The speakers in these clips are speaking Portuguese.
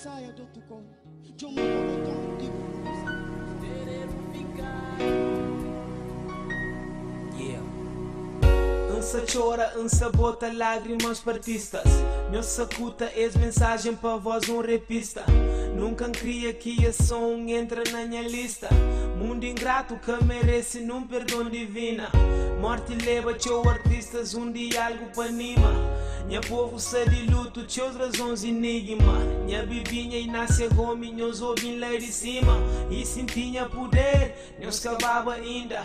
saia do tucon. Yo me lo doy tipo. Yeah. Însă chora, însă bota lágrimas partistas. Meu sacuta es mensagem para vós repista. Nunca cria que a som entra na minha lista. Mundo ingrato que merece num perdão divina. Morte leva teu artistas diálogo para anima. Minha povo se de luto, teus razões enigma. Minha bibinha e nasce gome, meus ouvem lá de cima. E sentinha poder, não escavava ainda.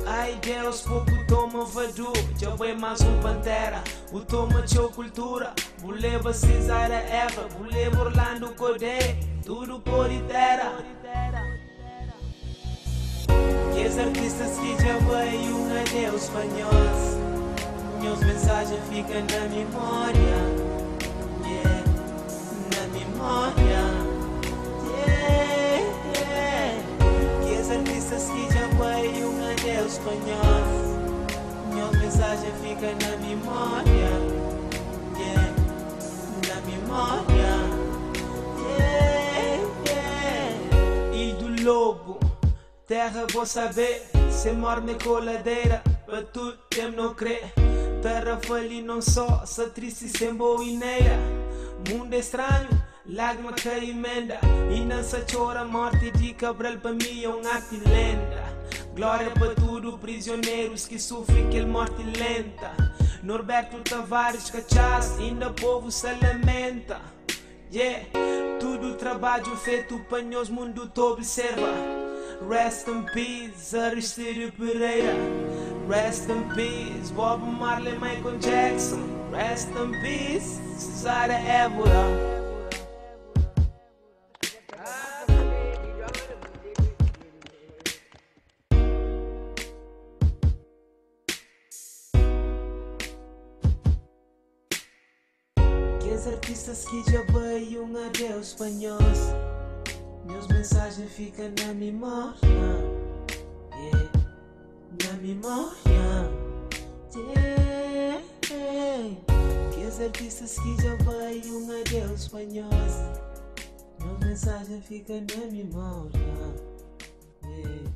Ai Deus, pouco toma vadu, já vai mais pantera. O toma teu cultura, buleva Cesara Eva, buleva Orlando Codé, tudo por terra. Que os artistas que já vai adeus espanhóis. Minhas mensagens ficam na memória, yeah, na memória, yeah, yeah. Que os artistas que já vai adeus espanhóis. Minhas mensagens ficam na memória, yeah, na memória, yeah, yeah. Ilha do Lobo, terra vou saber, se morme coladeira, para tudo tem não crer. Terra fali não só, se triste sem boa ineira. Mundo estranho, lágrima que emenda. E não se chora morte de Cabral para mim é ato de lenda. Glória para tudo, prisioneiros que sofrem aquela morte lenta. Norberto Tavares, cachaça, ainda o povo se lamenta. Yeah, tudo trabalho feito para nós mundo todo observa. Rest in peace, Aristide Pereira. Rest in peace, Bob Marley, Michael Jackson. Rest in peace, Cesara Évora. Que os artistas que já veio adeus espanhóis. Meus mensagens ficam na memória, yeah, na memória, yeah, yeah. Que os artistas que já veio adeus espanhóis. Meus mensagens ficam na memória, yeah.